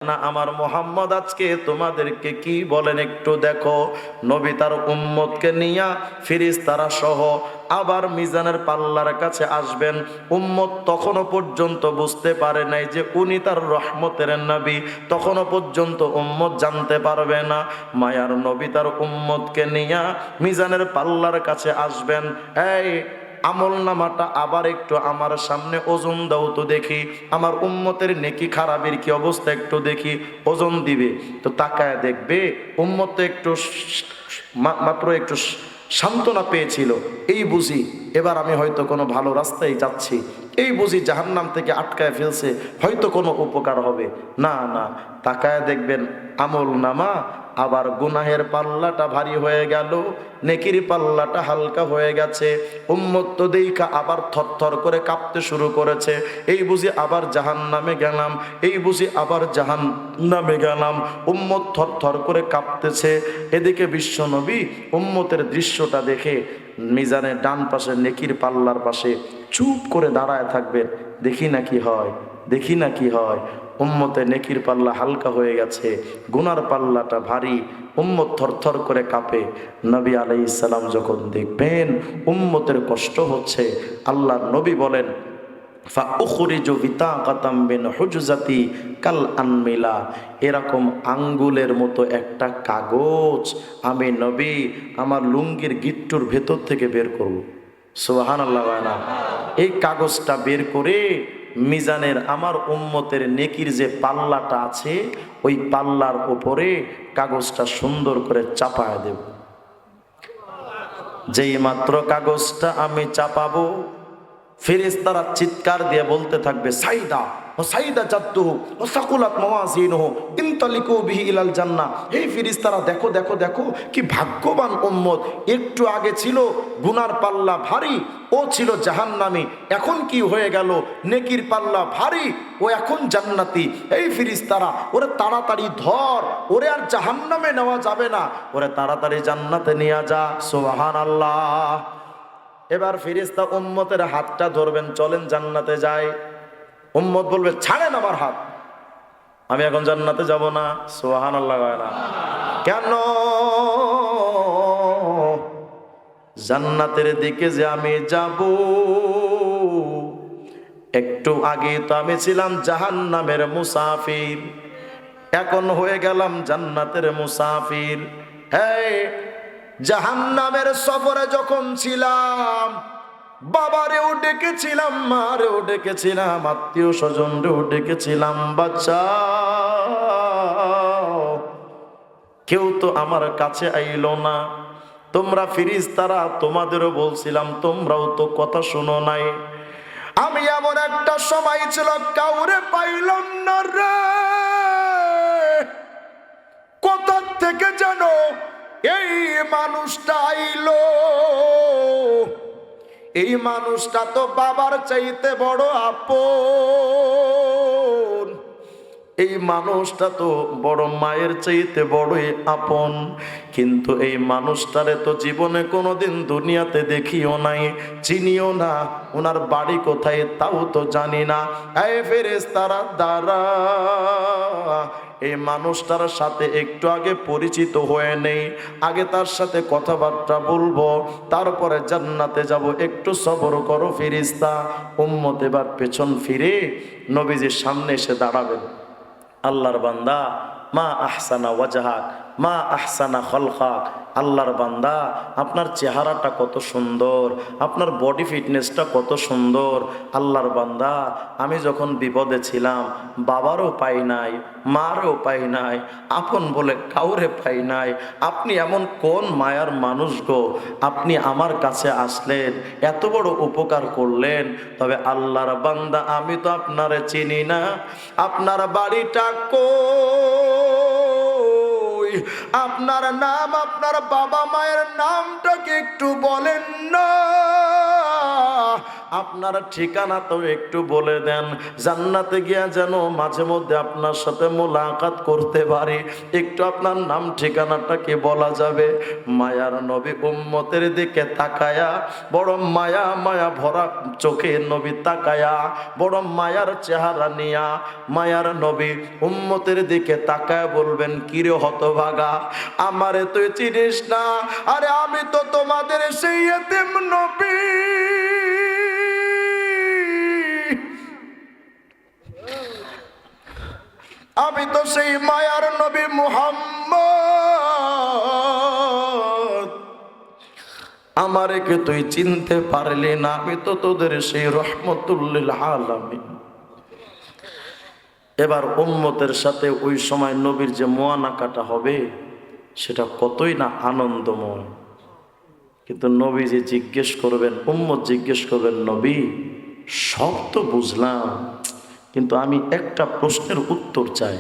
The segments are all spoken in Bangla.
না আমার মুহাম্মদ আজকে তোমাদেরকে কি বলেন একটু দেখো। নবী তার উম্মতকে নিয়া ফেরেশতারা সহ আবার মিজানের পাল্লার কাছে আসবেন। উম্মত তখনও পর্যন্ত বুঝতে পারে নাই যে উনি তার রহমতের নবী, তখনও পর্যন্ত উম্মত জানতে পারবে না। মায়ার নবী তার উম্মতকে নিয়া মিজানের পাল্লার কাছে আসবেন। এই আমল নামাটা আবার একটু আমার সামনে ওজন দাও তো দেখি, আমার উম্মতের নেকি খারাপের কি অবস্থা একটু দেখি। ওজন দিবে তো তাকায় দেখবে উম্মত তো একটু মাত্র একটু সান্ত্বনা পেয়েছিল, এই বুঝি এবার আমি হয়তো কোনো ভালো রাস্তায় যাচ্ছি, এই বুঝি জাহান্নাম থেকে আটকায় ফেলছে, হয়তো কোনো উপকার হবে। না না, তাকায় দেখবেন আমল নামা আবার গুনাহের পাল্লাটা ভারী হয়ে গেল, নেকির পাল্লাটা হালকা হয়ে গেছে। উম্মত তো দেইখা আবার থরথর করে কাঁপতে শুরু করেছে, এই বুঝি আবার জাহান্নামে গেলাম, এই বুঝি আবার জাহান্নামে গেলাম। উম্মত থরথর করে কাঁপতেছে। এদিকে বিশ্বনবী উম্মতের দৃশ্যটা দেখে মিজানের ডান পাশে নেকির পাল্লার পাশে চুপ করে দাঁড়ায় থাকবেন, দেখি না কি হয়, দেখি না কি হয়। উম্মতে নেকির পাল্লা হালকা হয়ে গেছে, গুনার পাল্লাটা ভারী, উম্মত থরথর করে কাঁপে। নবী আলাইহিস সালাম যখন দেখবেন উম্মতের কষ্ট হচ্ছে, আল্লাহর নবী বলেন ফাউখরিজু বিতাকাতাম বিন হুজজাতি কাল আনমিলা, এরকম আঙ্গুলের মতো একটা কাগজ আমি নবী আমার লুঙ্গির গিট্টুর ভেতর থেকে বের করব। সুবহানাল্লাহ। না, এই কাগজটা বের করে মিজানের আমার উম্মতের নেকির যে পাল্লাটা আছে ওই পাল্লার উপরে কাগজটা সুন্দর করে চাপায় দেব। যেই মাত্র কাগজটা আমি চাপাবো, ফেরেশতারা চিৎকার দিয়ে বলতে থাকবে সাইদা ও সাইদা জাদ্দুহু ও সাকুলাত মাওয়াজিনুহু ইনতালিকু বিহি ইলাল জান্নাহ। এই ফেরেশতারা দেখো দেখো দেখো কি ভাগ্যবান উম্মত, একটু আগে ছিল গুনার পাল্লা ভারী, ও ছিল জাহান্নামী, এখন কি হয়ে গেল নেকির পাল্লা ভারী, ও এখন জান্নাতি। এই ফেরেশতারা ওরে তাড়াতাড়ি ধর, ওরে আর জাহান্নামে নেওয়া যাবে না, ওরে তাড়াতাড়ি জান্নাতে নিয়ে যা। সুবহানাল্লাহ। এবার ফেরেশতা উম্মতের হাতটা ধরবেন, চলেন জান্নাতে যাই। উম্মত বলবে ছাড়েন আমার হাত, আমি এখন জান্নাতে যাব না। সুবহানাল্লাহ। না কেন? জান্নাতের দিকে যে আমি যাব, একটু আগে তো আমি ছিলাম জাহান্নামের মুসাফির, এখন হয়ে গেলাম জান্নাতের মুসাফির। হ্যাঁ, জাহান্নামের সফরে যখন ছিলাম বাবারেও ডেকেছিলাম, মারেও ডেকেছিলাম, আত্মীয় স্বজনরেও ডেকেছিলাম, বাচ্চা কেউ তো আমার কাছে আইলো না। তোমরা ফেরেশতারা তোমাদেরও বলছিলাম, তোমরাও তো কথা শুনো নাই। আমি এমন একটা সময় ছিল কাউরে পাইলাম না রে, কোথা থেকে যেন এই মানুষটা আইলো। এই মানুষটা তো বাবার চাইতে বড় আপন, এই মানুষটা তো বড় মায়ের চাইতে বড়ই আপন, কিন্তু এই মানুষটারে তো জীবনে কোনোদিন দুনিয়াতে দেখিও নাই, চিনিও না, ওনার বাড়ি কোথায় তাও তো জানি না। এই ফেরেশতারা দাঁড়া, এই মানুষটার সাথে একটু আগে পরিচিত হয়ে নেই, আগে তার সাথে কথাবার্তা বলবো, তারপরে জান্নাতে যাব, একটু সবর করো ফেরেশতা। উম্মত এবার পেছন ফিরে নবীজির সামনে এসে দাঁড়াবেন। আল্লাহর বান্দা, মা আহসানা ওয়াজহাক, মা আহসানা খলকাক। আল্লাহর বান্দা, আপনার চেহারাটা কত সুন্দর, আপনার বডি ফিটনেসটা কত সুন্দর। আল্লাহর বান্দা, আমি যখন বিপদে ছিলাম বাবারও পাই নাই, মারও পাই নাই, আপন বলে কাউরে পাই নাই, আপনি এমন কোন মায়ার মানুষ গো, আপনি আমার কাছে আসলেন, এত বড় উপকার করলেন। তবে আল্লাহর বান্দা, আমি তো আপনারে চিনি না, আপনার বাড়িটা কই, আপনার নাম, আপনার বাবা মায়ের নামটাকে একটু বলেন না, আপনার ঠিকানা তো একটু বলে দেন, জান্নাতে গিয়া যেন মাঝে মধ্যে আপনার সাথে মোলাকাত করতে পারি, একটু আপনার নাম ঠিকানাটা কি বলা যাবে? মায়ার নবী উম্মতের দিকে তাকায়া, বড় মায়া মায়া ভরা চোখে নবী তাকায়া, বড় মায়ার চেহারা নিয়া মায়ার নবী উম্মতের দিকে তাকায়া বলবেন, কিরে হতভাগা, আমারে তুই চিনিস না? আরে আমি তো তোমাদের সেই এতিম নবী, আমি তো সেই মায়ার নবী মুহাম্মদ, আমারে কে তুই চিনতে পারলি না? আমি তো তোদের সেই রহমতুল লিল আলামিন। এবার উম্মতের সাথে ওই সময় নবীর যে মুআনাকাটা হবে সেটা কতই না আনন্দময়। কিন্তু নবী যে জিজ্ঞেস করবেন, উম্মত জিজ্ঞেস করবেন, নবী সব তো বুঝলাম, কিন্তু আমি একটা প্রশ্নের উত্তর চাই।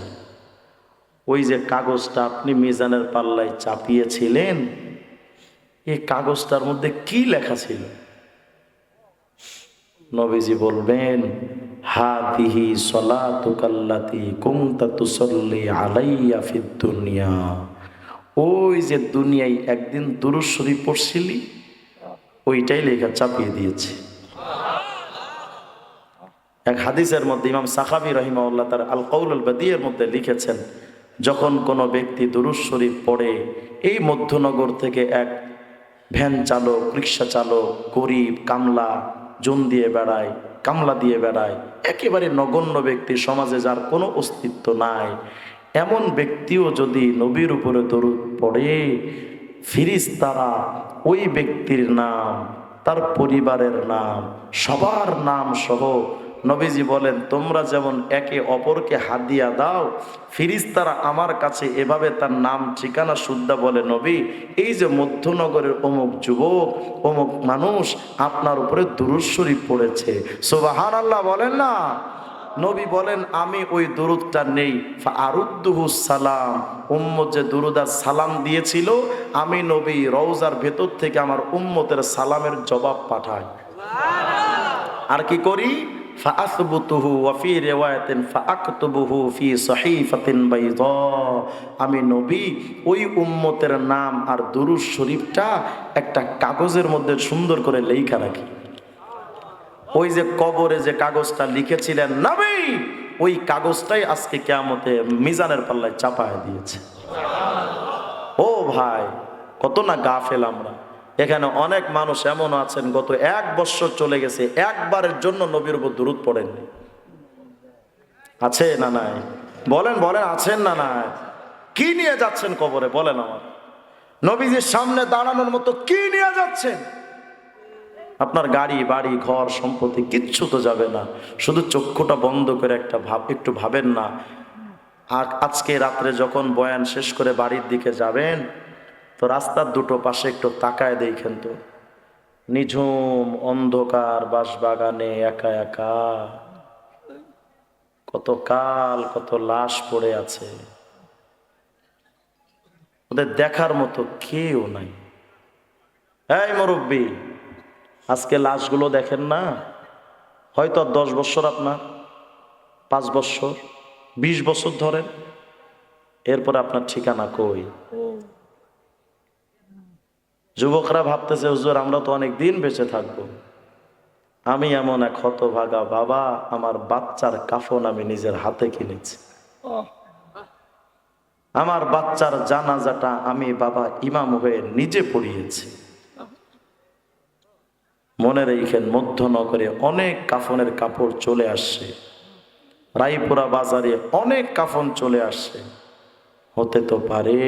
ওই যে কাগজটা আপনি মিজানের পাল্লায় চাপিয়েছিলেন, এই কাগজটার মধ্যে কি লেখা ছিল? নবীজি বলবেন, হাদিহি সলাতুকাল্লাতি কুনতা তুসাল্লি আলাইয়া ফিদ দুনিয়া। ওই যে দুনিয়ায় একদিন দুরূদ শরীফ পড়ছিলি, ওইটাই লেখা চাপিয়ে দিয়েছে। এক হাদিসের মধ্যে ইমাম সাখাবী রাহিমাহুল্লাহ তার আল কৌলুল বাদিয়ের মধ্যে লিখেছেন, যখন কোনো ব্যক্তি দুরূদ শরীফ পড়ে, এই মধ্যনগর থেকে এক ভ্যান চালক, রিক্সা চালক, গরিব, কামলা, জুন দিয়ে বেড়ায়, কামলা দিয়ে বেড়ায়, একেবারে নগণ্য ব্যক্তি, সমাজে যার কোনো অস্তিত্ব নাই, এমন ব্যক্তিও যদি নবীর উপরে দরুদ পড়ে, ফেরেশতারা ওই ব্যক্তির নাম, তার পরিবারের নাম, সবার নাম সহ, নবীজি বলেন, তোমরা যেমন একে অপরকে হাদিয়া দাও, ফেরেশতারা আমার কাছে এভাবে তার নাম ঠিকানা শুদ্ধা বলে, নবী এই যে মধ্যনগরের অমুক যুবক, অমুক মানুষ আপনার উপরে দুরূদ শরীফ পড়েছে। সুবহানাল্লাহ বলেন না? নবী বলেন, আমি ওই দুরুদটা নেই, ফাআরুদ্দুহু সালাম, উম্মত যে দুরুদ আর সালাম দিয়েছিল, আমি নবী রওজার ভেতর থেকে আমার উম্মতের সালামের জবাব পাঠাই। আর কি করি? ফাআসবুতুহু ওয়া ফি রিওয়ায়াতিন ফাআকতুবুহু ফি সহিফাতিন বাইদা, আমি নবী ওই উম্মতের নাম আর দুরূদ শরীফটা একটা কাগজের মধ্যে সুন্দর করে লেখা রাখি। ওই যে কবরে যে কাগজটা লিখেছিলেন নবী, ওই কাগজটাই আজকে কিয়ামতে মিজানের পাল্লায় চাপায় দিয়েছে। ও ভাই, কত না গাফেল আমরা। এখানে অনেক মানুষ এমন আছেন, গত 1 বছর চলে গেছে, একবারের জন্য নবীর উপর দুরূদ পড়েননি। আছে না নাই? বলেন বলেন, আছেন না নাই? কি নিয়ে যাচ্ছেন কবরে বলেন? আমার নবীজির সামনে দাঁড়ানোর মতো কি নিয়ে যাচ্ছেন? আপনার গাড়ি বাড়ি ঘর সম্পত্তি কিচ্ছু তো যাবে না, শুধু চক্ষুটা বন্ধ করে একটু ভাবেন না। আর আজকে রাত্রে যখন বয়ান শেষ করে বাড়ির দিকে যাবেন, তো রাস্তার দুটো পাশে একটু তাকায় দেখেন তো, নিঝুম অন্ধকার বাঁশবাগানে একা একা কত কাল কত লাশ পড়ে আছে, ওদের দেখার মতো কেউ নাই। এই মুরব্বী, আজকে লাশগুলো দেখেন না, হয়তো 10 বছর, আপনার 5 বছর 20 বছর ধরেন, এরপর আপনার ঠিকানা কই? যুবকরা ভাবতেছে, হুজুর আমরা তো অনেক দিন বেঁচে থাকবো, আমি এমন এক হতভাগা বাবা, আমার বাচ্চার কাফন আমি নিজের হাতে কিনেছি, আমার বাচ্চার জানাজাটা আমি বাবা ইমাম হয়ে নিজে পড়িয়েছি। মনে রেখেন, মধ্যনগরে অনেক কাফনের কাপড় চলে আসছে, রায়পুরা বাজারে অনেক কাফন চলে আসছে। হতে তো পারে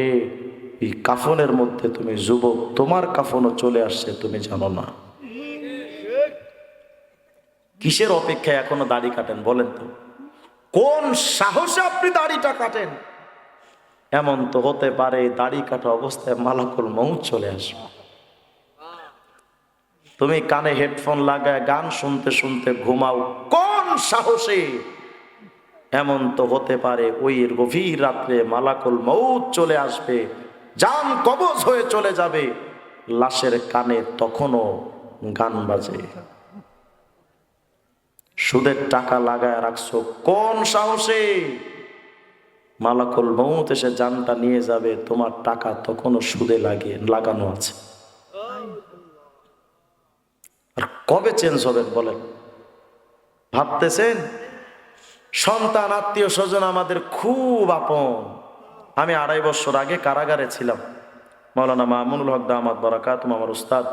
এই কাফনের মধ্যে তুমি যুবক, তোমার কাফনও চলে আসছে, তুমি জানো না। কিসের অপেক্ষায় এখনো দাড়ি কাটেন বলেন তো? কোন সাহসে আপনি দাড়িটা কাটেন? এমন তো হতে পারে দাড়ি কাটা অবস্থায় মালাকুল মউত চলে আসবে। তুমি কানে হেডফোন লাগায় গান শুনতে শুনতে ঘুমাও, কোন সাহসে? এমন তো হতে পারে ওই গভীর রাত্রে মালাকুল মউত চলে আসবে, জান কবজ হয়ে চলে যাবে, লাশের কানে তখনও গান বাজে। সুদের টাকা লাগায় রাখছো কোন সাহসে? মালাকুল মউত এসে জানটা নিয়ে যাবে, তোমার টাকা তখনও সুদে লাগানো আছে। আর কবে চেঞ্জ হবেন বলেন? ভাবতেছেন? সন্তান আত্মীয় স্বজন আমাদের খুব আপন। আমি 2.5 বছর আগে কারাগারে ছিলাম। মাওলানা মামুনুল হক দামাত বারাকাতুম আমার উস্তাদ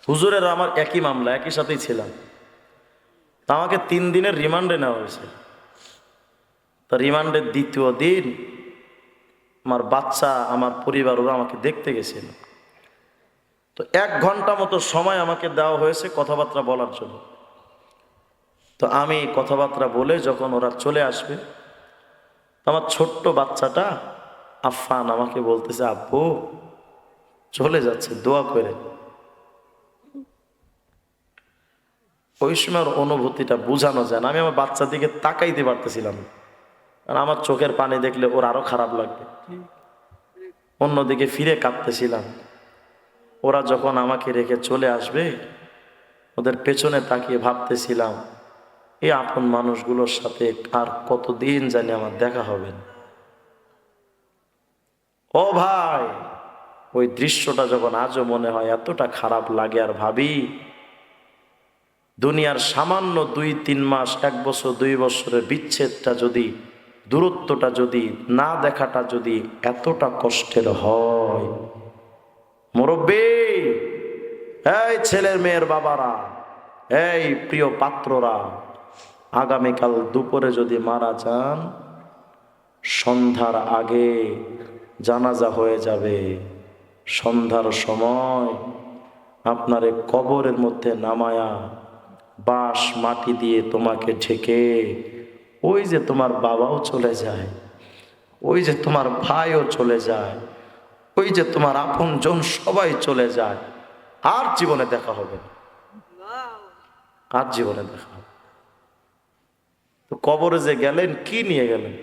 হুজুরের আমার একই মামলা, একই সাথেই ছিলাম। তা আমাকে 3 দিনের রিমান্ডে নেওয়া হয়েছে। তা রিমান্ডের দ্বিতীয় দিন আমার বাচ্চা, আমার পরিবার ওরা আমাকে দেখতে গেছিল। তো 1 ঘন্টা মতো সময় আমাকে দেওয়া হয়েছে কথাবার্তা বলার জন্য। তো আমি কথাবার্তা বলে যখন ওরা চলে আসবে, আমার ছোট্ট বাচ্চাটা আফফান আমাকে বলতেছে, আব্বু চলে যাচ্ছে, দোয়া করে। ওই সময়ের অনুভূতিটা বোঝানো যায় না। আমি আমার বাচ্চার দিকে তাকাইতে পারতেছিলাম না, কারণ আমার চোখের পানি দেখলে ওর আরো খারাপ লাগবে। অন্যদিকে ফিরে কাঁদতেছিলাম। ওরা যখন আমাকে রেখে চলে আসবে, ওদের পেছনে তাকিয়ে ভাবতেছিলাম, এই আপন মানুষগুলোর সাথে আর কতদিন জানি আমার দেখা হবে না। ও ভাই, ওই দৃশ্যটা যখন আজও মনে হয় এতটা খারাপ লাগে। আর ভাবি, দুনিয়ার সামান্য 2-3 মাস, 1 বছর 2 বছরের বিচ্ছেদটা যদি, দূরত্বটা যদি, না দেখাটা যদি এতটা কষ্টের হয়, মুরব্বী, এই ছেলের মেয়ের বাবারা, এই প্রিয় পাত্ররা, আগামীকাল দুপুরে যদি মারা যান, সন্ধ্যার আগে জানাজা হয়ে যাবে। সন্ধ্যার সময় আপনারে কবরের মধ্যে নামায়া বাঁশ মাটি দিয়ে তোমাকে ঢেকে, ওই যে তোমার বাবাও চলে যায়, ওই যে তোমার ভাইও চলে যায়, ওই যে তোমার আপনজন সবাই চলে যায়, আর জীবনে দেখা হবে না, আর জীবনে দেখা হবে। তো কবরে যে গেলেন, কি নিয়ে গেলেন?